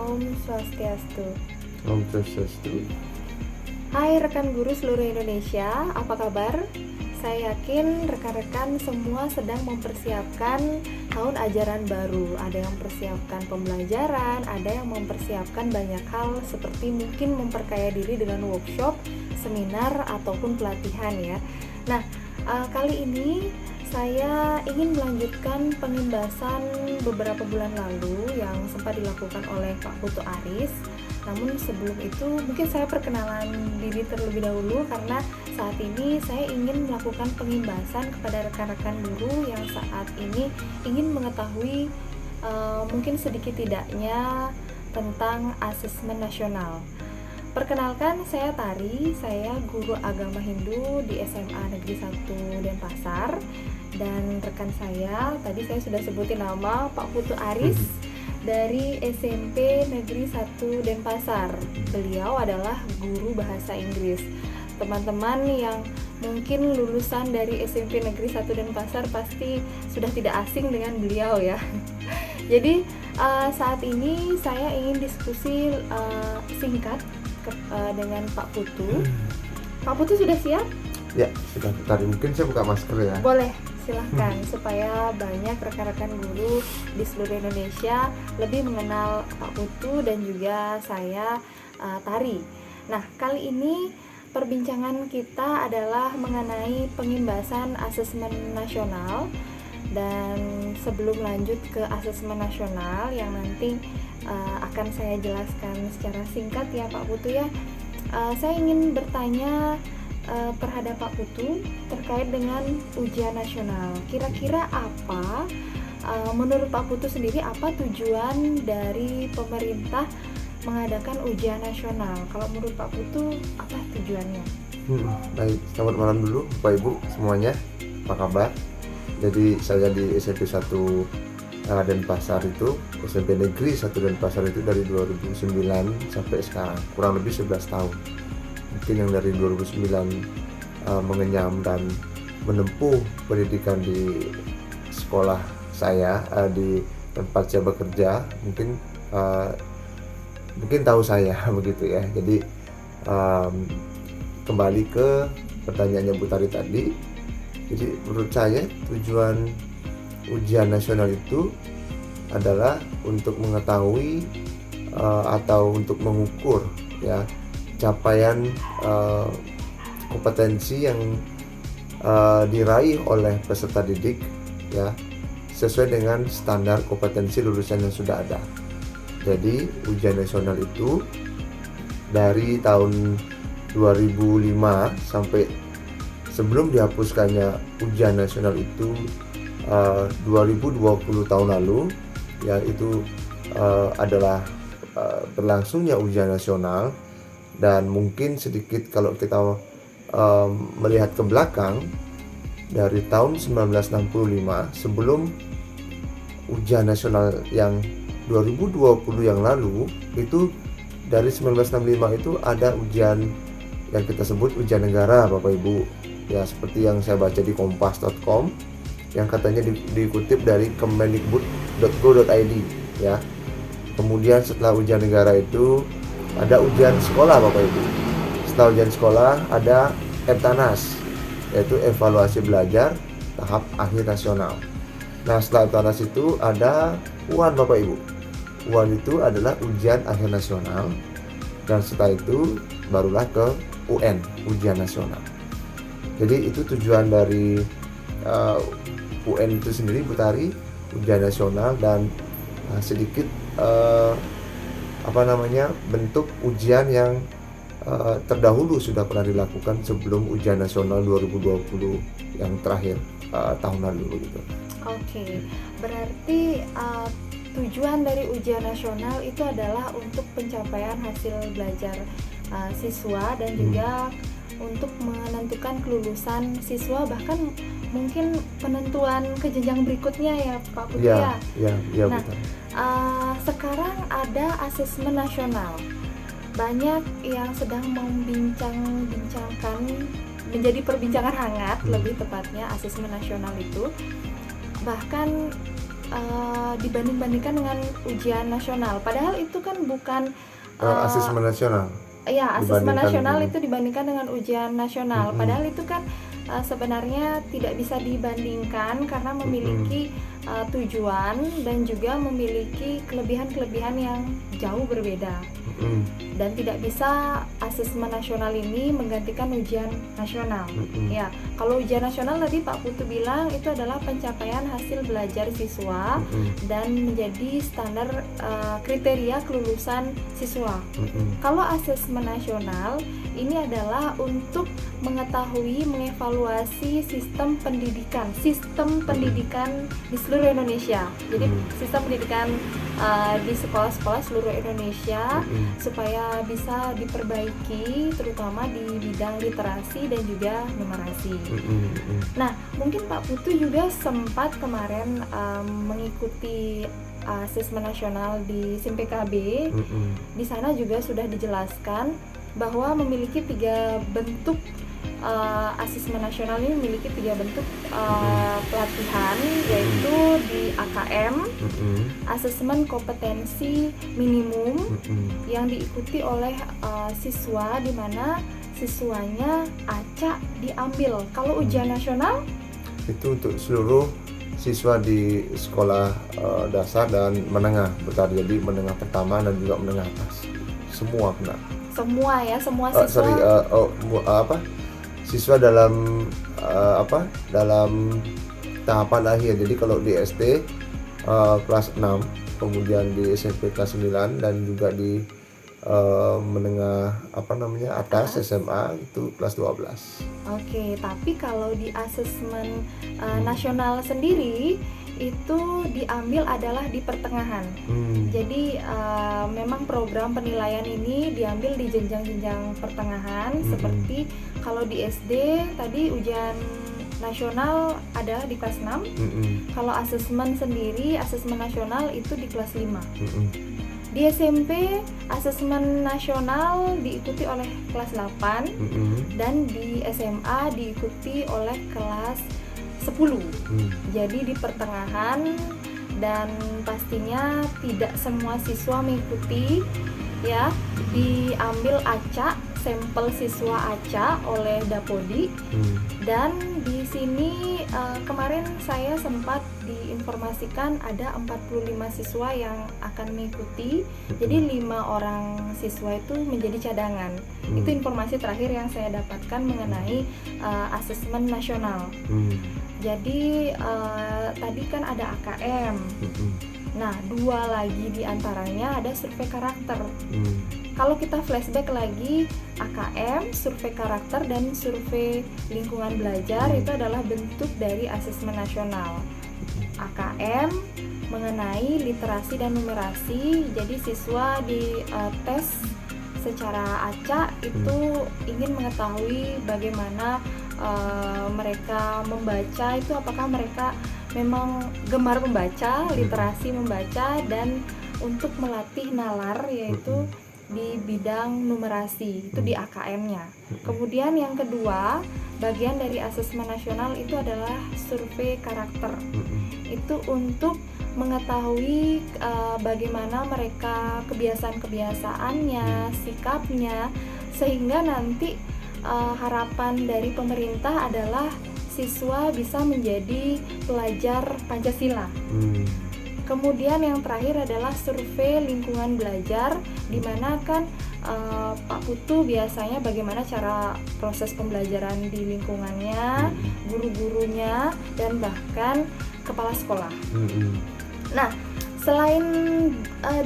Om Swastiastu. Om Swastiastu. Hai rekan guru seluruh Indonesia, apa kabar? Saya yakin rekan-rekan semua sedang mempersiapkan tahun ajaran baru. Ada yang mempersiapkan pembelajaran, ada yang mempersiapkan banyak hal seperti mungkin memperkaya diri dengan workshop, seminar, ataupun pelatihan ya. Nah, kali ini saya ingin melanjutkan pengimbasan beberapa bulan lalu yang sempat dilakukan oleh Pak Putu Aris. Namun sebelum itu mungkin saya perkenalan diri terlebih dahulu, karena saat ini saya ingin melakukan pengimbasan kepada rekan-rekan guru yang saat ini ingin mengetahui mungkin sedikit tidaknya tentang asesmen nasional. Perkenalkan, saya Tari, saya guru agama Hindu di SMA Negeri 1 Denpasar. Dan rekan saya, tadi saya sudah sebutin nama, Pak Putu Aris dari SMP Negeri 1 Denpasar. Beliau adalah guru bahasa Inggris. Teman-teman yang mungkin lulusan dari SMP Negeri 1 Denpasar pasti sudah tidak asing dengan beliau ya. Jadi saat ini saya ingin diskusi singkat dengan Pak Putu. Pak Putu sudah siap? Ya, sudah. Tadi mungkin saya buka masker ya. Boleh, silahkan supaya banyak rekan-rekan guru di seluruh Indonesia lebih mengenal Pak Putu dan juga saya Tari. Nah, kali ini perbincangan kita adalah mengenai pengimbasan asesmen nasional. Dan sebelum lanjut ke asesmen nasional yang nanti akan saya jelaskan secara singkat ya Pak Putu ya, saya ingin bertanya terhadap Pak Putu terkait dengan ujian nasional. Kira-kira apa menurut Pak Putu sendiri, apa tujuan dari pemerintah mengadakan ujian nasional? Kalau menurut Pak Putu apa tujuannya? Baik, selamat malam dulu Bapak Ibu semuanya. Apa kabar? Jadi saya di SMP 1 Denpasar itu, SMP Negeri 1 Denpasar itu dari 2009 sampai sekarang, kurang lebih 11 tahun. Mungkin yang dari 2009 mengenyam dan menempuh pendidikan di sekolah saya, di tempat saya bekerja, mungkin tahu saya begitu ya. Jadi kembali ke pertanyaannya Bu Tari tadi. Jadi menurut saya tujuan ujian nasional itu adalah untuk mengetahui atau untuk mengukur ya capaian kompetensi yang diraih oleh peserta didik ya sesuai dengan standar kompetensi lulusan yang sudah ada. Jadi ujian nasional itu dari tahun 2005 sampai sebelum dihapuskannya ujian nasional itu 2020 tahun lalu ya, itu adalah berlangsungnya ujian nasional. Dan mungkin sedikit kalau kita melihat ke belakang, dari tahun 1965 sebelum ujian nasional yang 2020 yang lalu, itu dari 1965 itu ada ujian yang kita sebut ujian negara Bapak Ibu ya, seperti yang saya baca di kompas.com yang katanya dikutip dari kemendikbud.go.id ya. Kemudian setelah ujian negara itu ada ujian sekolah Bapak Ibu. Setelah ujian sekolah ada EBTANAS, yaitu evaluasi belajar tahap akhir nasional. Nah, setelah EBTANAS itu ada UAN Bapak Ibu. UAN itu adalah ujian akhir nasional. Dan setelah itu barulah ke UN, ujian nasional. Jadi itu tujuan dari UN itu sendiri Bu Tari, ujian nasional, dan sedikit bentuk ujian yang terdahulu sudah pernah dilakukan sebelum ujian nasional 2020 yang terakhir tahun lalu gitu. Oke, berarti tujuan dari ujian nasional itu adalah untuk pencapaian hasil belajar siswa dan juga untuk menentukan kelulusan siswa, bahkan mungkin penentuan ke jenjang berikutnya ya Pak Putu ya. Iya, nah, betul. Sekarang ada asesmen nasional. Banyak yang sedang membincang-bincangkan, menjadi perbincangan hangat lebih tepatnya asesmen nasional itu. Bahkan dibanding-bandingkan dengan ujian nasional. Padahal itu kan bukan Asesmen nasional. ya, asesmen Dibandingkan nasional dengan- itu dibandingkan dengan ujian nasional. Padahal itu kan sebenarnya tidak bisa dibandingkan karena memiliki tujuan dan juga memiliki kelebihan-kelebihan yang jauh berbeda. Dan tidak bisa asesmen nasional ini menggantikan ujian nasional. Ya, kalau ujian nasional tadi Pak Putu bilang itu adalah pencapaian hasil belajar siswa dan menjadi standar kriteria kelulusan siswa. Kalau asesmen nasional ini adalah untuk mengetahui, mengevaluasi sistem pendidikan di seluruh Indonesia. Jadi sistem pendidikan di sekolah-sekolah seluruh Indonesia supaya bisa diperbaiki, terutama di bidang literasi dan juga numerasi. Nah, mungkin Pak Putu juga sempat kemarin mengikuti asesmen nasional di SIMPKB. Di sana juga sudah dijelaskan bahwa memiliki 3 bentuk asesmen nasional ini memiliki 3 bentuk pelatihan, yaitu di AKM, asesmen kompetensi minimum yang diikuti oleh siswa, di mana siswanya acak diambil. Kalau ujian nasional itu untuk seluruh siswa di sekolah dasar dan menengah, jadi menengah pertama dan juga menengah atas, semua kena. Semua ya, semua siswa. Siswa dalam dalam tahapan akhir. Jadi kalau di SD kelas 6, kemudian di SMP kelas 9 dan juga di menengah atas SMA itu kelas 12. Oke, tapi kalau di asesmen nasional sendiri itu diambil adalah di pertengahan. Jadi memang program penilaian ini diambil di jenjang-jenjang pertengahan. Seperti kalau di SD tadi ujian nasional ada di kelas 6. Kalau asesmen sendiri, asesmen nasional itu di kelas 5. Di SMP asesmen nasional diikuti oleh kelas 8 dan di SMA diikuti oleh kelas 10. Jadi di pertengahan, dan pastinya tidak semua siswa mengikuti ya. Diambil acak, sampel siswa acak oleh Dapodi. Dan di sini kemarin saya sempat diinformasikan ada 45 siswa yang akan mengikuti. Jadi 5 orang siswa itu menjadi cadangan. Itu informasi terakhir yang saya dapatkan mengenai asesmen nasional. Jadi tadi kan ada AKM. Nah, 2 lagi diantaranya ada survei karakter. Kalau kita flashback lagi, AKM, survei karakter, dan survei lingkungan belajar itu adalah bentuk dari asesmen nasional. AKM mengenai literasi dan numerasi, jadi siswa di tes secara acak itu ingin mengetahui bagaimana mereka membaca itu, apakah mereka memang gemar membaca, literasi membaca, dan untuk melatih nalar yaitu di bidang numerasi itu di AKM-nya. Kemudian yang kedua, bagian dari asesmen nasional itu adalah survei karakter. Itu untuk mengetahui bagaimana mereka kebiasaan-kebiasaannya, sikapnya, sehingga nanti harapan dari pemerintah adalah siswa bisa menjadi pelajar Pancasila. Kemudian yang terakhir adalah survei lingkungan belajar, di mana kan Pak Putu biasanya bagaimana cara proses pembelajaran di lingkungannya, guru-gurunya, dan bahkan kepala sekolah. Nah, selain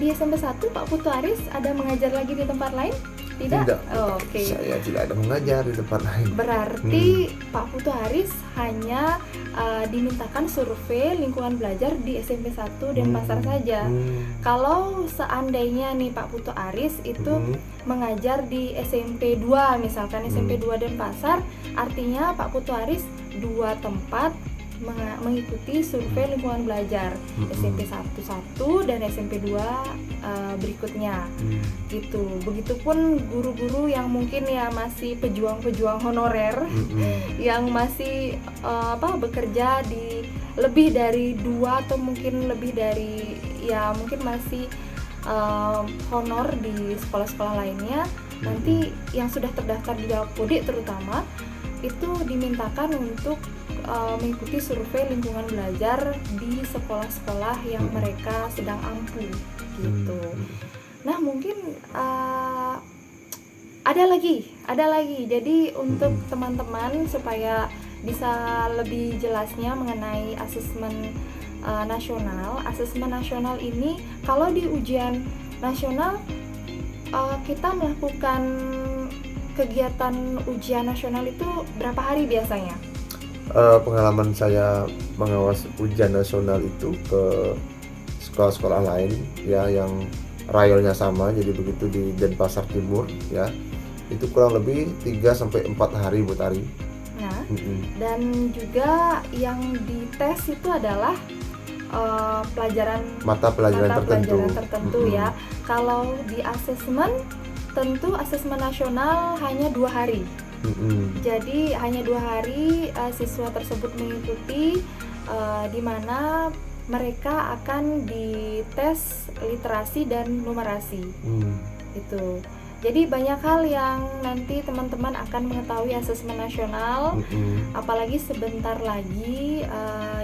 di SMP 1, Pak Putu Aris ada mengajar lagi di tempat lain? Tidak? Oke. Saya tidak ada mengajar di tempat lain. Berarti Pak Putu Aris hanya dimintakan survei lingkungan belajar di SMP 1 dan Pasar saja. Kalau seandainya nih Pak Putu Aris itu mengajar di SMP 2, misalkan SMP 2 dan Pasar, artinya Pak Putu Aris 2 tempat mengikuti survei lingkungan belajar SMP 1 dan SMP 2 berikutnya gitu. Begitupun guru-guru yang mungkin ya masih pejuang-pejuang honorer yang masih bekerja di lebih dari 2 atau mungkin lebih dari ya mungkin masih honor di sekolah-sekolah lainnya. Nanti yang sudah terdaftar di Dalpodi terutama itu dimintakan untuk mengikuti survei lingkungan belajar di sekolah-sekolah yang mereka sedang ampuh gitu. Nah mungkin ada lagi. Jadi untuk teman-teman supaya bisa lebih jelasnya mengenai asesmen nasional. Asesmen nasional ini kalau di ujian nasional kita melakukan kegiatan ujian nasional itu berapa hari biasanya? Pengalaman saya mengawas ujian nasional itu ke sekolah-sekolah lain ya yang rayonnya sama, jadi begitu di Denpasar Timur ya, itu kurang lebih 3-4 hari Bu Tari. Nah, dan juga yang dites itu adalah mata pelajaran tertentu ya. Kalau di asesmen tentu asesmen nasional hanya 2 hari. Jadi hanya 2 hari siswa tersebut mengikuti di mana mereka akan dites literasi dan numerasi. Itu. Jadi banyak hal yang nanti teman-teman akan mengetahui asesmen nasional. Apalagi sebentar lagi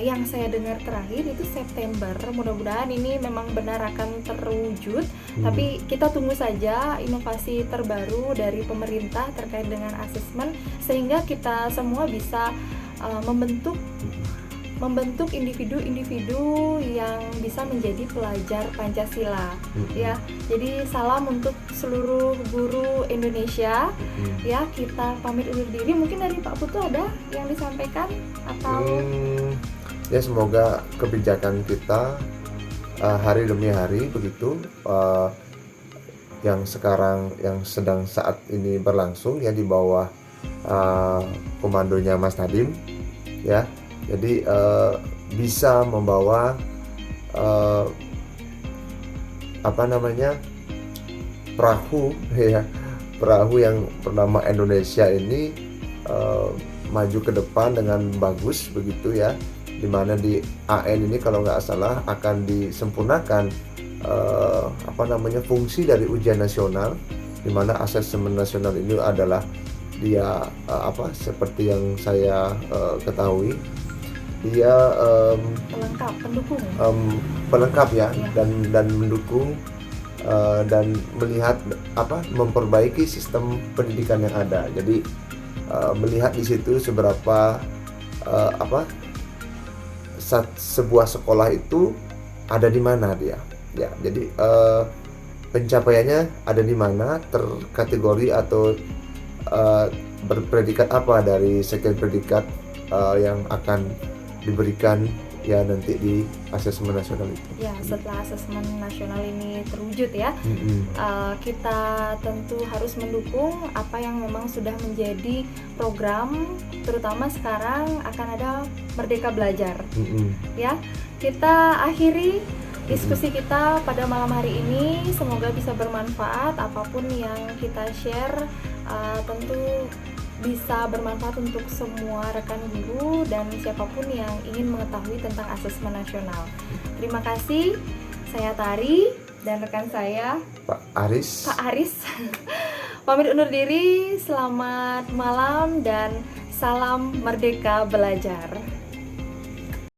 yang saya dengar terakhir itu September. Mudah-mudahan ini memang benar akan terwujud. Tapi kita tunggu saja inovasi terbaru dari pemerintah terkait dengan asesmen sehingga kita semua bisa membentuk individu-individu yang bisa menjadi pelajar Pancasila ya. Jadi salam untuk seluruh guru Indonesia ya. Kita pamit undur diri. Mungkin dari Pak Putu ada yang disampaikan atau ya semoga kebijakan kita hari demi hari begitu yang sedang saat ini berlangsung ya di bawah komandonya Mas Nadiem ya. Jadi bisa membawa perahu yang bernama Indonesia ini maju ke depan dengan bagus begitu ya. Dimana di AN ini kalau nggak salah akan disempurnakan fungsi dari ujian nasional, dimana asesmen nasional ini adalah dia seperti yang saya ketahui dia pelengkap ya, dan mendukung dan melihat memperbaiki sistem pendidikan yang ada. Jadi melihat di situ seberapa sebuah sekolah itu ada di mana dia ya. Jadi pencapaiannya ada di mana, terkategori atau berpredikat apa dari sekian predikat yang akan diberikan ya nanti di asesmen nasional itu. Ya, setelah asesmen nasional ini terwujud ya, kita tentu harus mendukung apa yang memang sudah menjadi program, terutama sekarang akan ada Merdeka Belajar. Ya, kita akhiri diskusi kita pada malam hari ini. Semoga bisa bermanfaat. Apapun yang kita share tentu bisa bermanfaat untuk semua rekan guru dan siapapun yang ingin mengetahui tentang asesmen nasional. Terima kasih. Saya Tari dan rekan saya Pak Aris. Pamit undur diri. Selamat malam dan salam Merdeka Belajar.